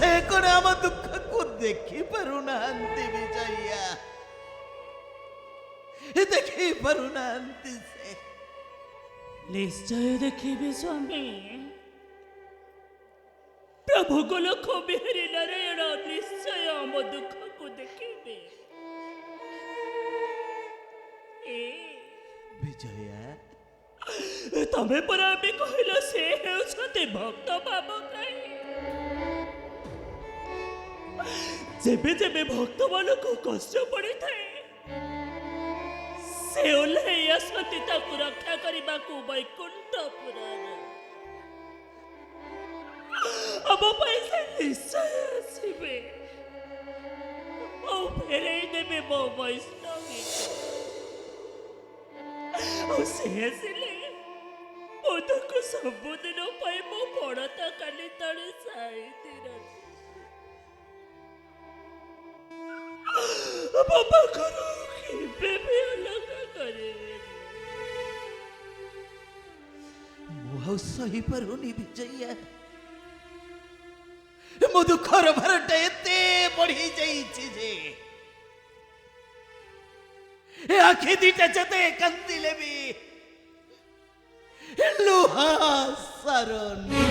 ସେ କଣ ଆମ ଦୁଃଖକୁ ଦେଖି ପାରୁନାହାନ୍ତି ବିଜୟା, ଦେଖି ପାରୁନାହାନ୍ତି ସେ। ନିଶ୍ଚୟ ଦେଖିବେ ସ୍ୱାମୀ, ପ୍ରଭୁ ଗୋଲଖ ବିହାରୀ ନାରାୟଣ ନିଶ୍ଚୟ ଆମ ଦୁଃଖକୁ ଦେଖିବେ। ବିଜୟା, ତମେ ପରା ଏବେ କହିଲ ସେ ହେଉଛନ୍ତି ଭକ୍ତ ବାବକାଇ। ଯେବେ ଯେବେ ଭକ୍ତମାନଙ୍କୁ କଷ୍ଟ ପଡ଼ିଥାଏ ସେ ଓହ୍ଲାଇ ଆସନ୍ତି ତାକୁ ରକ୍ଷା କରିବାକୁ ବୈକୁଣ୍ଠପୁରରୁ। ଆମ ପାଇଁ ସେ ନିଶ୍ଚୟ ଆସିବେ ଆଉ ଫେରାଇ ଦେବେ ମୋ ବୈଷ୍ଣବୀକୁ। ଆଉ ସେ ଆସିଲେ ମୁଁ ତାକୁ ସବୁଦିନ ପାଇଁ ମୋ ପଡ଼ତା କାଲି ତଳେ ସାଇତି ମୋ ପାଖରୁ କେବେ ବି ଅଲଗା କରିବେ। ମୁଁ ଆଉ ସହିପାରୁନି ବିଜୟା, ମୋ ଦୁଃଖର ଭାରଟା ଏତେ ବଢି ଯାଇଛି ଯେ ଏ ଆଖି ଦିଟା ଯେତେ କାନ୍ଦିଲେ ବି ଲୁହା ସାରନି।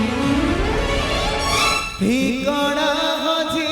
ଠିକଣା ହଜି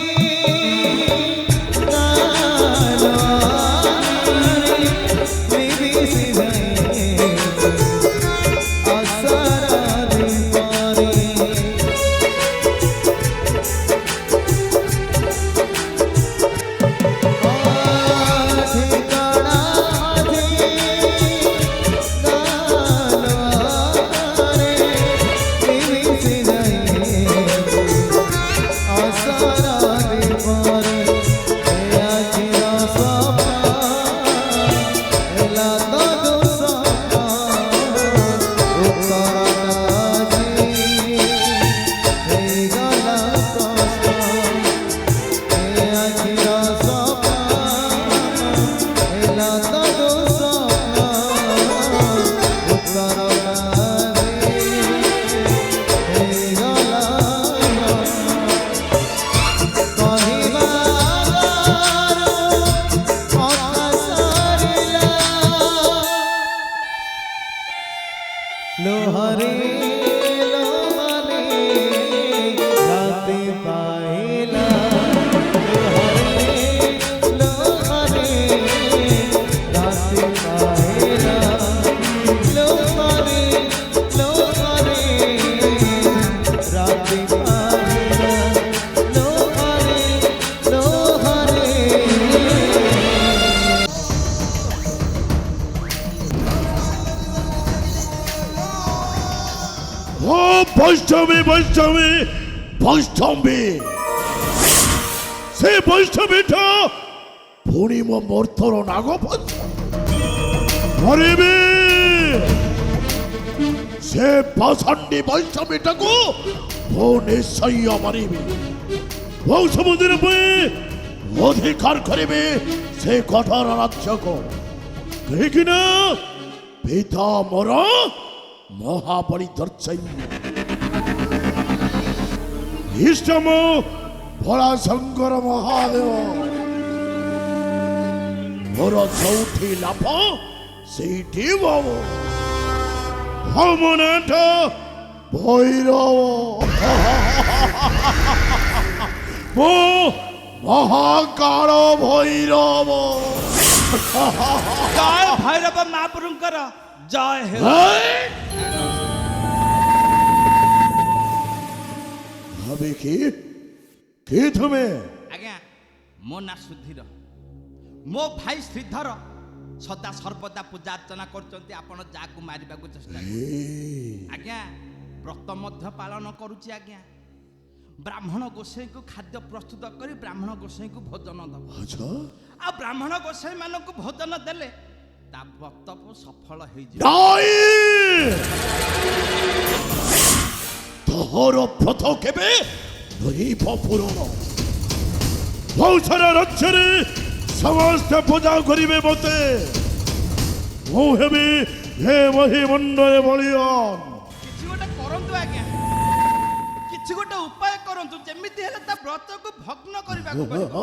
বৈষ্ণবী বৈষ্ণবী বৈষ্ণবী ସେ ବୈଷ୍ଣବୀଟା ପୁଣି ମୋ ମୂର୍ତ୍ତର ନାଗ ମରିବି। ସେ ପାଷଣ୍ଡୀ ବୈଷ୍ଣବୀଟାକୁ ମୁଁ ନିଶ୍ଚୟ ମରିବି। ମୁଁ ସବୁଦିନ ପାଇଁ ଅଧିକାର କରିବି ସେ କଠୋର ରାଜ୍ୟକୁ, କାହିଁକି ନା ପିତା ମୋର ମହାବଳୀ ଦର୍ଶନ ଇଷ୍ଟମ ଭୋଳା ଶଙ୍କର ମହାଦେବ। ମୋର ଯୋଉଠି ଲାଭ ସେଇଠି ଭବ। ମୋ ନାଁଟା ଭୈରବ। ମୁଁ ମହାକାଳ ଭୈରବ। ଜୟ ଭୈରବ ମହାପ୍ରଭୁଙ୍କର ଜୟ ହେଉ। ଭାବେ କି ତୁମେ? ଆଜ୍ଞା, ମୋ ନାଁ ସୁଧୀର, ମୋ ଭାଇ ଶ୍ରୀଧର ସଦା ସର୍ବଦା ପୂଜା ଅର୍ଚ୍ଚନା କରୁଛନ୍ତି ଆପଣ ଯାହାକୁ ମାରିବାକୁ ଚେଷ୍ଟା କରୁଛନ୍ତି। ଆଜ୍ଞା, ବ୍ରତ ମଧ୍ୟ ପାଳନ କରୁଛି। ଆଜ୍ଞା, ବ୍ରାହ୍ମଣ ଗୋସାଇଙ୍କୁ ଖାଦ୍ୟ ପ୍ରସ୍ତୁତ କରି ବ୍ରାହ୍ମଣ ଗୋସାଇଙ୍କୁ ଭୋଜନ ଦେବ। ଆଉ ବ୍ରାହ୍ମଣ ଗୋସାଇ ମାନଙ୍କୁ ଭୋଜନ ଦେଲେ ତା ବ୍ରତ ସଫଳ ହେଇଯିବ। ତୋର ବ୍ରତ କେବେ ରହିବ ପୂରଣ? ବହୁତ ସାରା ରାଜ୍ୟରେ ସମସ୍ତେ ପୂଜା କରିବେ ମତେ। ମୁଁ ହେବି ହେ ମହିମଣ୍ଡଳେ ବଳିୟାନ। କିଛି ଗୋଟେ କରନ୍ତୁ ଆଜ୍ଞା, କିଛି ଗୋଟେ ଉପାୟ କରନ୍ତୁ। କରନ୍ତୁ ଯେମିତି ହେଲେ ତା ବ୍ରତକୁ ଭଗ୍ନ କରିବାକୁ ପଡ଼ିବ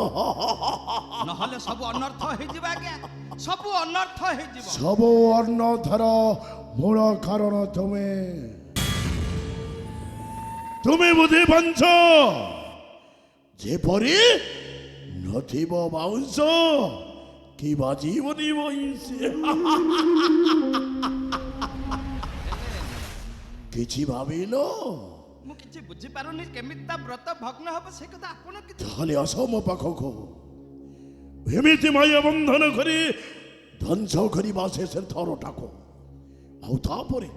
ନହେଲେ ସବୁ ଅନର୍ଥ ହେଇଯିବ ଆଜ୍ଞା ସବୁ ଅନର୍ଥ ହେଇଯିବ ସବୁ ଅନର୍ଥର ମୂଳ କାରଣ ତୁମେ ବୁଝି ପାଞ୍ଚ ଯେପରି ନଥିବ ବାଉଁଶ କି ବାଜିବନି ବଇଁଶ କିଛି ଭାବିଲ ମୁଁ କିଛି ବୁଝିପାରୁନି କେମିତି ତା ବ୍ରତ ଭଗ୍ନ ହବ ସେ କଥା ଆପଣ କିଛି ତାହେଲେ ଆସ ମୋ ପାଖକୁ ଏମିତି ମାୟା ବନ୍ଧନ କରି ଧ୍ୱଂସ କରିବା ଶେଷରେ ଥରଟାକୁ ଆଉ ତାପରେ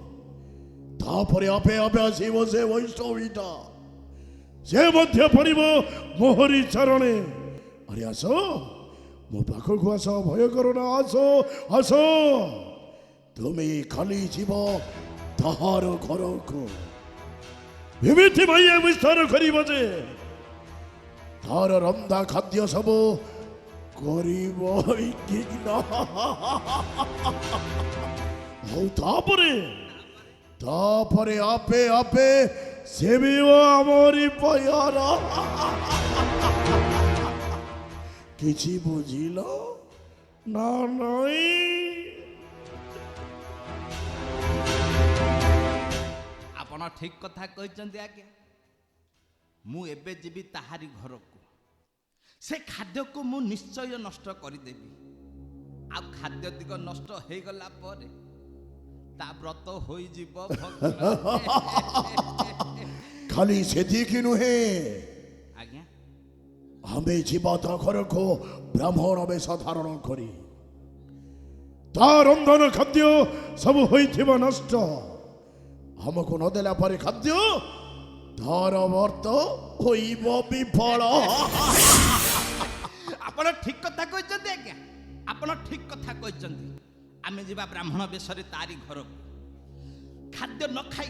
ଆପେ ଆପେ ଆସିବ ସେ ବୈଷ୍ଣବୀଟା ସେ ମଧ୍ୟ ପଡ଼ିବ ମୋହରି ଚରଣେ ଆରେ ଆସ ମୋ ପାଖକୁ ଆସ ଭୟ କର ନା ଆସ ଆସ ତୁମେ ଖାଲି ଯିବ ତାହାର ଘରକୁ ଏମିତି ମାୟା ବିସ୍ତାର କରିବ ଯେ ତାର ରନ୍ଧା ଖାଦ୍ୟ ସବୁ କରିବ ଆଉ ତାପରେ ଆପେ ଆପେ ସେବିବ ଆମରି ପୟାର କିଛି ବୁଝିଲ ନା ନାଇଁ ଆପଣ ଠିକ କଥା କହିଛନ୍ତି ଆଜ୍ଞା ମୁଁ ଏବେ ଯିବି ତାହାରି ଘରକୁ ସେ ଖାଦ୍ୟକୁ ମୁଁ ନିଶ୍ଚୟ ନଷ୍ଟ କରିଦେବି ଆଉ ଖାଦ୍ୟ ଦିଗ ନଷ୍ଟ ହେଇଗଲା ପରେ ତା ବ୍ରତ ହୋଇଯିବ ଖାଲି ସେତିକି ନୁହେଁ ଆଜ୍ଞା ଆମେ ଯିବା ତା ଘରକୁ ବ୍ରାହ୍ମଣ ବେଶ ଧାରଣ କରି ତା ରନ୍ଧନ ଖାଦ୍ୟ ସବୁ ହୋଇଥିବ ନଷ୍ଟ ଆମକୁ ନଦେଲା ପରେ ଖାଦ୍ୟ ତାର ବ୍ରତ ହୋଇବ ବିଫଳ ଆପଣ ଠିକ କଥା କହିଛନ୍ତି ଆଜ୍ଞା ଆପଣ ଠିକ କଥା କହିଛନ୍ତି ଆମେ ଯିବା ବ୍ରାହ୍ମଣ ବେଶରେ ତାରି ଘରକୁ ଖାଦ୍ୟ ନ ଖାଇ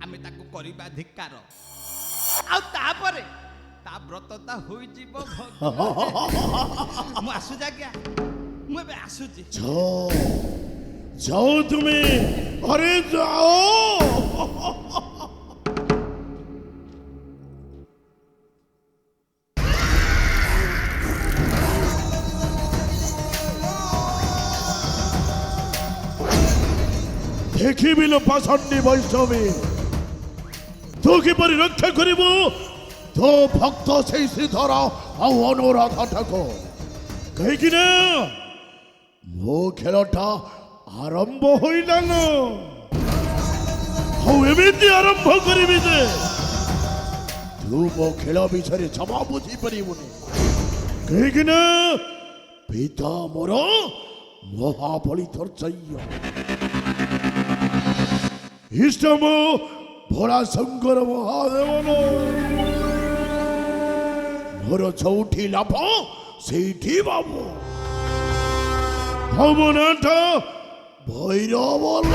ଆମେ ତାକୁ କରିବା ଧିକାର ଆଉ ତାପରେ ତା ବ୍ରତଟା ହୋଇଯିବ ମୁଁ ଆସୁଛି ଆଜ୍ଞା ମୁଁ ଏବେ ଆସୁଛି ଯାଅ ତୁମେ ଆରେ ଯାଅ ଦେଖିବି ଲୋ ପାଷଣ୍ଡୀ ବୈଷ୍ଣବୀ ତୁ କିପରି ରକ୍ଷା କରିବୁ ତୋ ଭକ୍ତ ସେଇ ଶ୍ରୀଧର ଆଉ ଅନୁରାଧା ଠାକୁର କାହିଁକି ନା ମୋ ଖେଳଟା ଆରମ୍ଭ ହୋଇଲାନ ଆଉ ଏମିତି ଆରମ୍ଭ କରିବି ଯେ ତୁ ମୋ ଖେଳ ବିଷୟରେ ଜମା ବୁଝିପାରିବୁନି କାହିଁକି ନା ପିତା ମୋର ମହାବଳି ଧୈର୍ଯ୍ୟ ଇଷ୍ଟମ ଭୋଳା ଶଙ୍କର ମହାଦେବନ ମୋର ଯୋଉଠି ଲାଭ ସେଇଠି ବାବୁ ମୋ ନାଁଟା ଭୈରବନ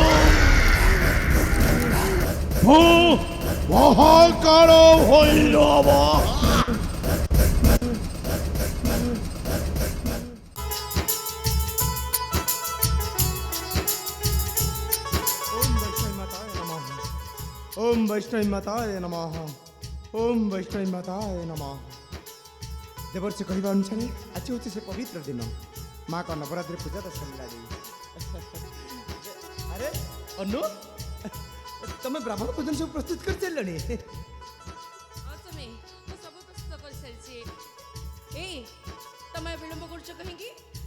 ମହାକାଳ ଭୈରବ ओम वैष्णवी माताय नमः ओम वैष्णवी माताय नमः देवर्षि कहवा अनुसार आज हूँ से पवित्र दिन माँ का नवरात्रि पूजा तो सरिला अरे अनु तुम्हें ब्राह्मण भोजन सब प्रस्तुत कर चलनी तमे विलंब कर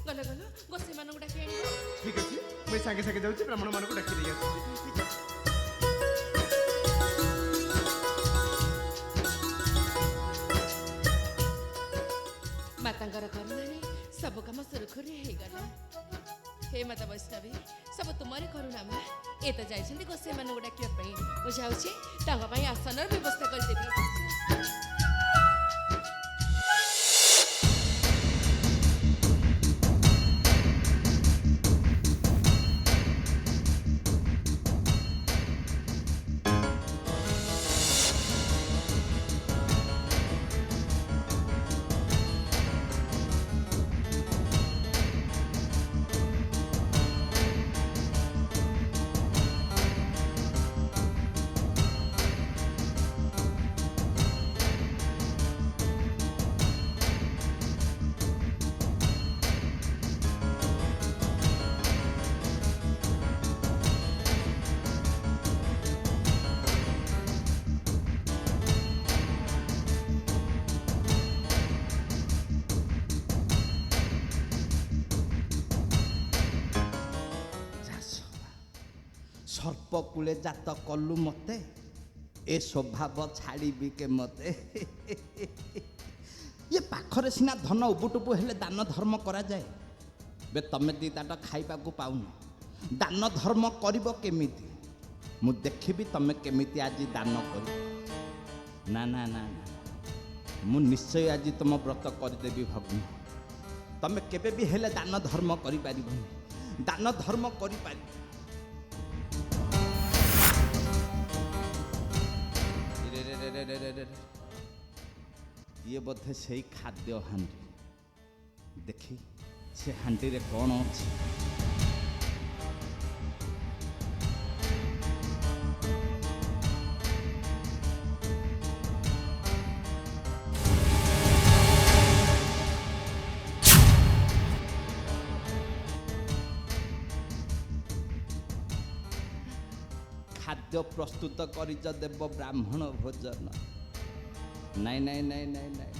गल गल गोसे मान डाकी आनी ठीक अच्छे मुझे सागे सागे जाऊँ ब्राह्मण मान को डाकी ठीक है मातांकर करुणाने सब कम सुरखुरी हो गला हे माता वैष्णवी सब तुम्हारी करुणा माँ ये तो जाइछन्ति गोसे मान डाकिया बुझाऊँ आसन व्यवस्था करदेवी ସର୍ପ କୂଳେ ଜାତ କଲୁ ମତେ ଏ ସ୍ୱଭାବ ଛାଡ଼ିବି କେ ମତେ ଇଏ ପାଖରେ ସିନା ଧନ ଉବୁଟୁବୁ ହେଲେ ଦାନ ଧର୍ମ କରାଯାଏ ବେ ତମେ ଦିଟାଟା ଖାଇବାକୁ ପାଉନ ଦାନ ଧର୍ମ କରିବ କେମିତି ମୁଁ ଦେଖିବି ତମେ କେମିତି ଆଜି ଦାନ କରିବ ନା ନା ନା ନା ମୁଁ ନିଶ୍ଚୟ ଆଜି ତମ ବ୍ରତ କରିଦେବି ଭଗ୍ନ ତମେ କେବେ ବି ହେଲେ ଦାନ ଧର୍ମ କରିପାରିବନି ଦାନ ଧର୍ମ କରିପାରିବ ଇଏ ବୋଧେ ସେଇ ଖାଦ୍ୟ ହାଣ୍ଡି ଦେଖି ସେ ହାଣ୍ଡିରେ କ'ଣ ଅଛି ଖାଦ୍ୟ ପ୍ରସ୍ତୁତ କରିଛ ଦେବ ବ୍ରାହ୍ମଣ ଭୋଜନ ନାଇଁ ନାଇଁ ନାଇଁ ନାଇଁ ନାଇଁ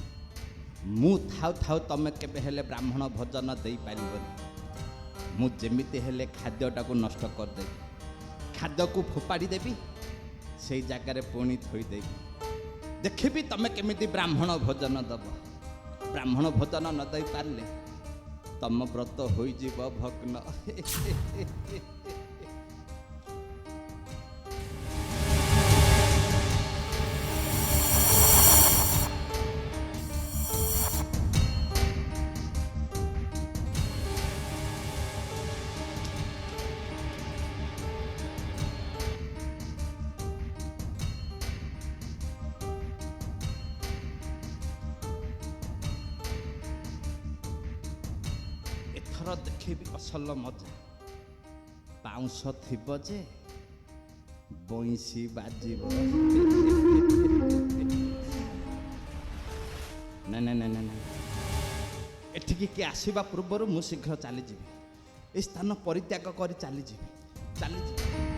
ମୁଁ ଥାଉ ଥାଉ ତମେ କେବେ ହେଲେ ବ୍ରାହ୍ମଣ ଭୋଜନ ଦେଇପାରିବନି ମୁଁ ଯେମିତି ହେଲେ ଖାଦ୍ୟଟାକୁ ନଷ୍ଟ କରିଦେବି ଖାଦ୍ୟକୁ ଫୋପାଡ଼ି ଦେବି ସେଇ ଜାଗାରେ ପୁଣି ଥୋଇଦେବି ଦେଖିବି ତମେ କେମିତି ବ୍ରାହ୍ମଣ ଭୋଜନ ଦେବ ବ୍ରାହ୍ମଣ ଭୋଜନ ନ ଦେଇପାରିଲେ ତମ ବ୍ରତ ହୋଇଯିବ ଭଗ୍ନ ଏଥର ଦେଖିବି ଅସଲ ମଜା ପାଉଁଶ ଥିବ ଯେ ବଇଁଶୀ ବାଜିବ ନା ନା ନା ନା ନା ଏଠିକି କିଏ ଆସିବା ପୂର୍ବରୁ ମୁଁ ଶୀଘ୍ର ଚାଲିଯିବି ଏ ସ୍ଥାନ ପରିତ୍ୟାଗ କରି ଚାଲିଯିବି ଚାଲିଯିବି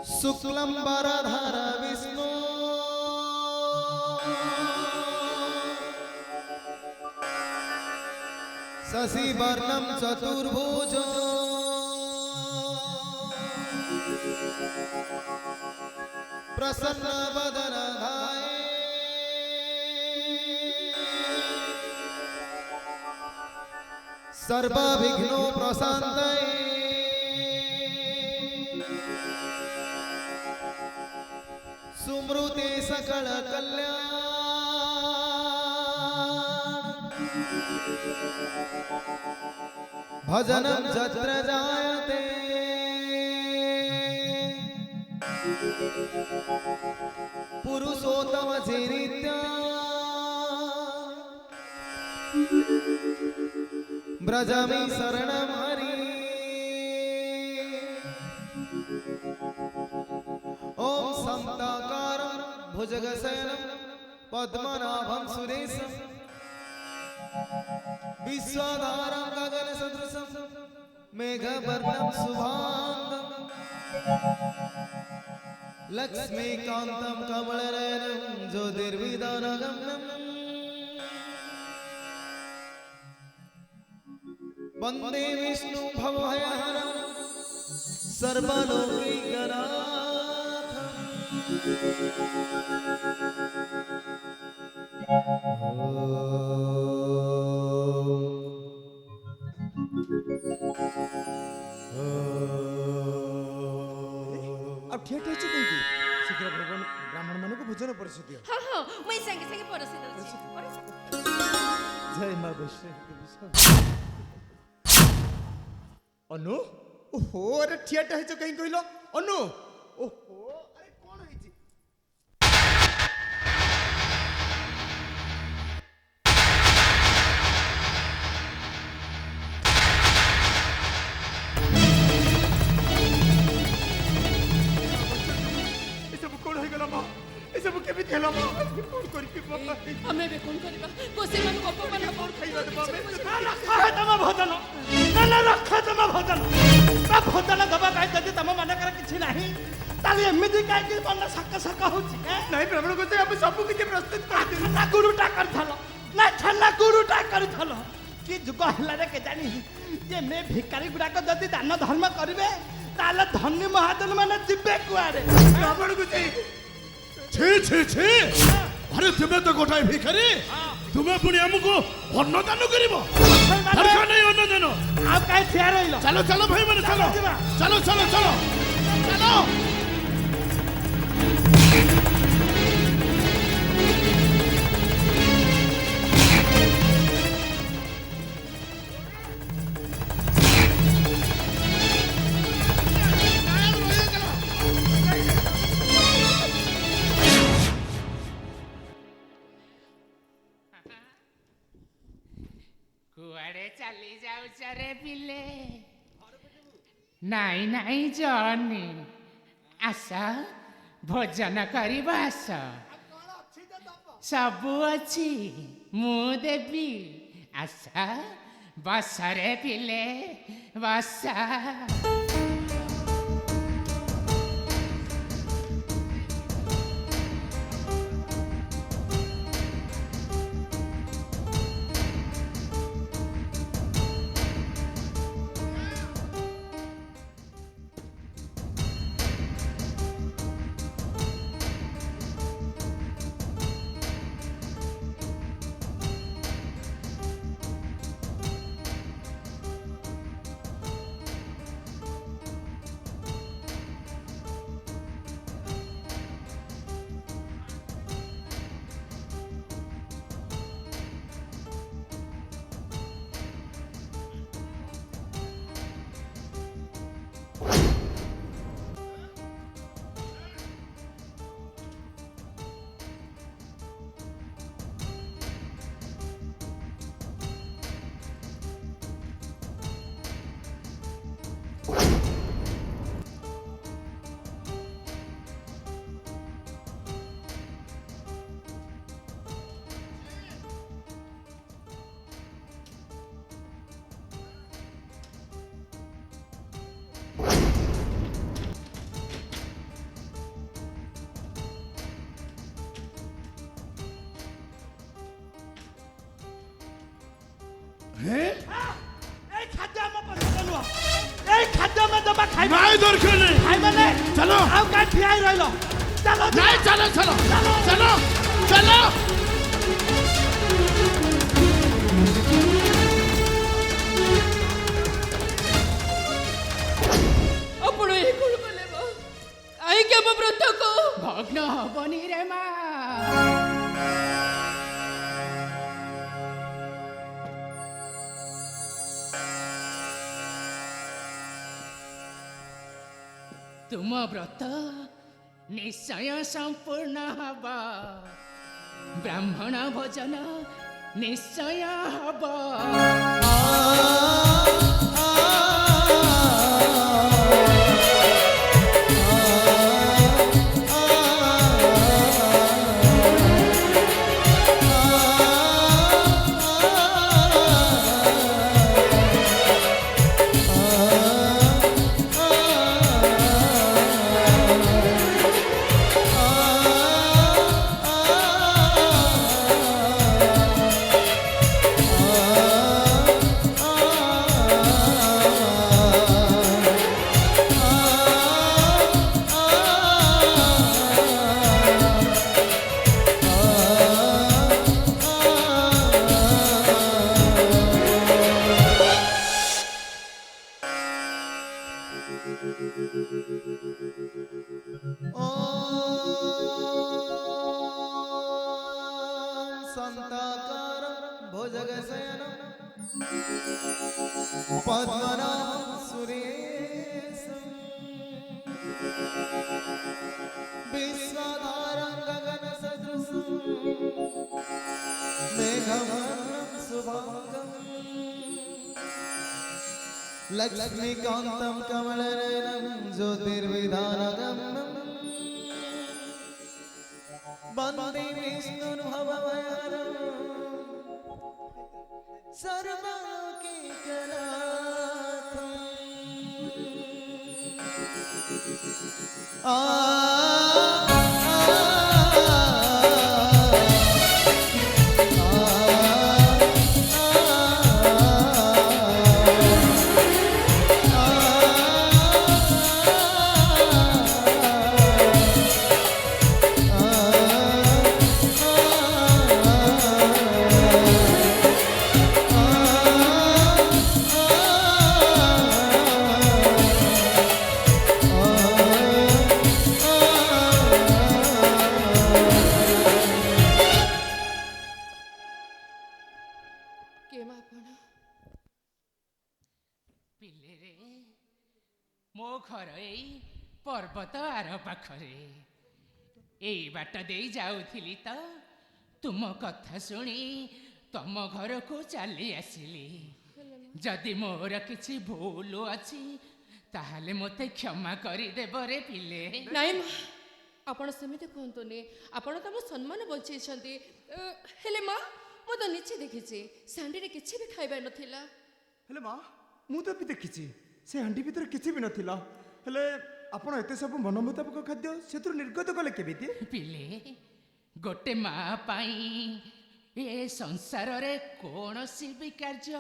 शुक्लम वरधर विष्णु शशिवर्णम चतुर्भुज प्रसन्न वदन ध्याये सर्वविघ्नो प्रशान्तये सुमृते सकल कल्याण भजनं जत्र जायते पुरुषोत्तम चरित्या ब्रजमि शरणं हरि ओम संताकारं भुजगशयनं पद्मनाभं सुरेशं विश्वाधारं गगनसदृशं मेघवर्णं शुभांगं लक्ष्मीकान्तं कमलनयनं ज्योतिर्विदानगम्यं वन्दे विष्णु भवभयहरं अब ठेठ होची कहीं शीघ्र भगवान ब्राह्मण मानक भोजन परिषद दियो हाँ हाँ मैं संगे संगे परोसी दउची जय मां वैष्णवी अनु ओहो अरे ठेठ होची कहीं कहिलो अनु ओहो अरे कोन होईची ଆଜି କାହିଁକି ମନ ସକ ସକ ହଉଛି ନାଇଁ ବ୍ରାହ୍ମଣ ଗୋସାଇ ଆମେ ସବୁ କିଛି ପ୍ରସ୍ତୁତ କରିଦେଲୁ। ଛାନା ଗୁରୁଟା କରିଥଲ ନା ଛାନା ଗୁରୁଟା କରିଥଲ କି ଯୁଗ ହେଲାରେ କେଜାଣି ଯେ ମେ ଭିକାରୀ ଗୁଡାକ ଯଦି ଦାନ ଧର୍ମ କରିବେ ତାହେଲେ ଧନୀ ମହାଜନ ମାନେ ଯିବେ କୁଆଡେ ବ୍ରାହ୍ମଣ ଗୋସାଇ ଛି ଛି ଛି ଆରେ ତୁମେ ତ ଗୋଟାଏ ଭିକାରୀ ତୁମେ ପୁଣି ଆମକୁ ଅନ୍ନଦାନ କରିବ ଦରକାର ନାହିଁ ଅନ୍ନଦାନ ଆଉ କାହିଁ ଠିଆ ରହିଲ ଚାଲ ଚାଲ ଭାଇ ମାନେ ଚାଲ ଯିବା। ଚାଲ ଚାଲ ଚାଲ ଚାଲ କୁଆଡେ ଚାଲି ଯାଉଛ ରେ ପିଲେ? ନାଇଁ ନାଇଁ ଜନି ଆସ ଭୋଜନ କରିବ ଆସ। ସବୁ ଅଛି ମୁଁ ଦେବି ଆସ ବସରେ ପିଲେ ବସ। এই খাদ্য আমার পছন্দ নুহ এই খাদ্য আমি দবা খাইব নাই দরকার নেই খাইবে না চলো ଆଉ କାହିଁ ଠିଆ ହେଇ ରହିଲ ଚାଲ নাই চলো চলো চলো চলো ଆପଣ ଏ କଣ କଲେ ମା କାହିଁକି ଆମ ବ୍ରତକୁ ଭଗ୍ନ ହବନି ରେ ମା। ତୁମ ବ୍ରତ ନିଶ୍ଚୟ ସମ୍ପୂର୍ଣ୍ଣ ହବ। ବ୍ରାହ୍ମଣ ଭୋଜନ ନିଶ୍ଚୟ ହବ। लक्ष्मीकान्तं कमलनयनं ज्योतिर्विधानगम्यं वन्दे विष्णुर्भवभयहरं सर्वलोकैकनाथम् କିଏ ମା ଆପଣ? ପିଲେରେ ମୋ ଘର ଏଇ ପର୍ବତ ଆର ପାଖରେ। ଏଇ ବାଟ ଦେଇ ଯାଉଥିଲି ତ ତୁମ କଥା ଶୁଣି ତମ ଘରକୁ ଚାଲି ଆସିଲି। ଯଦି ମୋର କିଛି ଭୁଲ ଅଛି ତାହେଲେ ମୋତେ କ୍ଷମା କରିଦେବ ରେ ପିଲେ। ନାଇଁ ମା, ଆପଣ ସେମିତି କୁହନ୍ତୁନି। ଆପଣ ତ ମୋ ସମ୍ମାନ ବଞ୍ଚେଇଛନ୍ତି। ହେଲେ ମା, ମୁଁ ତ ନିଜେ ଦେଖିଛି ସାଣ୍ଡିରେ କିଛି ବି ଖାଇବା ନଥିଲା। ହେଲେ ମା, ମୁଁ ତ ବି ଦେଖିଛି ସେ ହାଣ୍ଡି ଭିତରେ କିଛି ବି ନଥିଲା। ହେଲେ ଆପଣ ଏତେ ସବୁ ମନ ମୁତାବକ ଖାଦ୍ୟ ସେଥିରୁ ନିର୍ଗତ କଲେ କେମିତି? ପିଲେ, ଗୋଟେ ମା ପାଇଁ ଏ ସଂସାରରେ କୌଣସି ବି କାର୍ଯ୍ୟ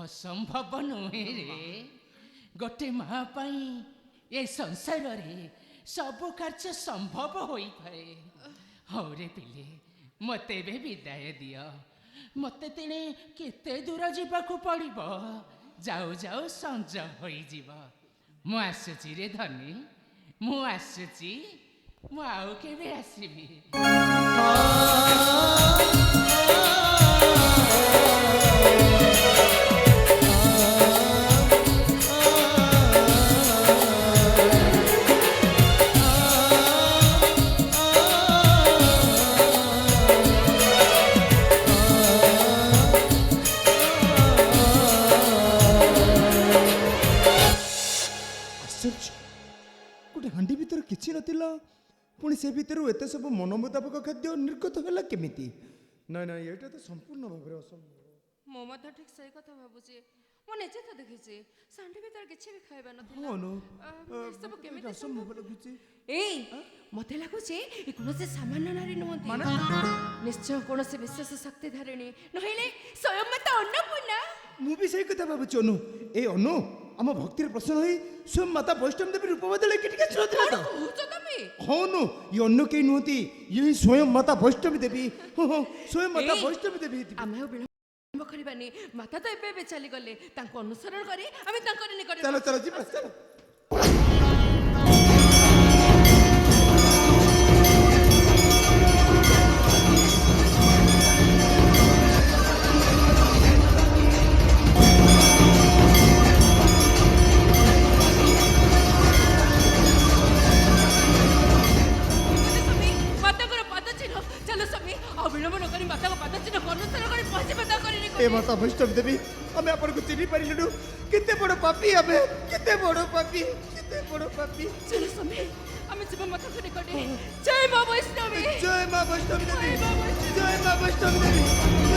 ଅସମ୍ଭବ ନୁହେଁ ରେ। ଗୋଟେ ମା ପାଇଁ ଏ ସଂସାରରେ ସବୁ କାର୍ଯ୍ୟ ସମ୍ଭବ ହୋଇପାରେ। ହଉ ରେ ପିଲେ, ମୋତେ ଏବେ ବିଦାୟ ଦିଅ। ମୋତେ ତେଣେ କେତେ ଦୂର ଯିବାକୁ ପଡ଼ିବ। ଯାଉ ଯାଉ ସଞ୍ଜ ହୋଇଯିବ। ମୁଁ ଆସୁଛି ରେ ଧନୀ, ମୁଁ ଆସୁଛି। ମୁଁ ଆଉ କେବେ ଆସିବି? ଆଶ୍ଚର୍ଯ୍ୟ, ଗୋଟେ ହାଣ୍ଡି ଭିତରେ କିଛି ନଥିଲା, ପୁଣି ସେ ଭିତରୁ ଏତେ ସବୁ ମନ ମୁତାବକ ଖାଦ୍ୟ ନିର୍ଗତ ହେଲା କେମିତି? ନାଇଁ ନାଇଁ, ଏଇଟା ତ ସମ୍ପୂର୍ଣ୍ଣ ଭାବରେ ଅସମ୍ଭବ। ମୁଁ ମଧ୍ୟ ଠିକ ସେଇ କଥା ଭାବୁଛି। ମୁଁ ନିଜେ ତ ଦେଖିଛି ସାଣ୍ଡି ଭିତରେ କିଛି ବି ଖାଇବା ନଥିଲା। ହଁ ନୁ, ଏସବୁ କେମିତି ଅସମ୍ଭବ ଲାଗୁଛି। ଏଇ ମତେ ଲାଗୁଛି ଏ କୌଣସି ସାମାନ୍ୟ ନାରୀ ନୁହନ୍ତି। ନିଶ୍ଚୟ କୌଣସି ବିଶେଷ ଶକ୍ତି ଧାରିଣୀ, ନହେଲେ ସ୍ୱୟଂ ମାତା ଅନ୍ନପୂର୍ଣ୍ଣା। ମୁଁ ବି ସେଇ କଥା ଭାବୁଛି ଅନୁ। ଏଇ ଅନୁ ଆମ ଭକ୍ତିରେ ପ୍ରସନ୍ନ ହୋଇ ସ୍ୱୟଂ ମାତା ବୈଷ୍ଣବ ଦେବୀ ରୂପ ବଦଳେ ଏଠି ଟିକେ ଥିଲା ତ। କହୁଛ ତମେ? ହଁ ନୁ, ଇଏ ଅନ୍ୟ କେହି ନୁହନ୍ତି, ଇଏ ହିଁ ସ୍ୱୟଂ ମାତା ବୈଷ୍ଣବୀ ଦେବୀ। ହଁ ହଁ, ସ୍ୱୟଂ ମାତା ଏଇ, ବୈଷ୍ଣବୀ ଦେବୀ ହେଇଥିବେ। ଆମେ ଆଉ ବିଳମ୍ବ କରିବାନି। ମାତା ତ ଏବେ ଏବେ ଚାଲିଗଲେ। ତାଙ୍କୁ ଅନୁସରଣ କରି ଆମେ ତାଙ୍କର ନିକଟରେ ଚାଲ ଚାଲ ଯିବା, ଚାଲ। ମାତାଙ୍କର ପାଦ ଚିହ୍ନ। ଚାଲ ସ୍ୱାମୀ, ଆଉ ବିଳମ୍ବ ନ କରି ମାତାଙ୍କ ପାଦ ଚିହ୍ନକୁ ଅନୁସରଣ କରି ପହଞ୍ଚିବା ତାଙ୍କର ଏ ନିକଟରେ। ମାତା ବୈଷ୍ଣବ ଦେବୀ, ଆମେ ଆପଣଙ୍କୁ ଚିହ୍ନି ପାରିଲୁ। କେତେ ବଡ଼ ପାପୀ ଆମେ, କେତେ ବଡ଼ ପାପୀ, କେତେ ବଡ଼ ପାପୀ। ଚାଲ ସ୍ୱାମୀ, ଆମେ ଯିବା ମାତାଙ୍କ ନିକଟରେ। ଜୟ ମା ବୈଷ୍ଣବୀ। ଜୟ ମା ବୈଷ୍ଣବ ଦେବୀ, ଜୟ ମା ବୈଷ୍ଣବ ଦେବୀ।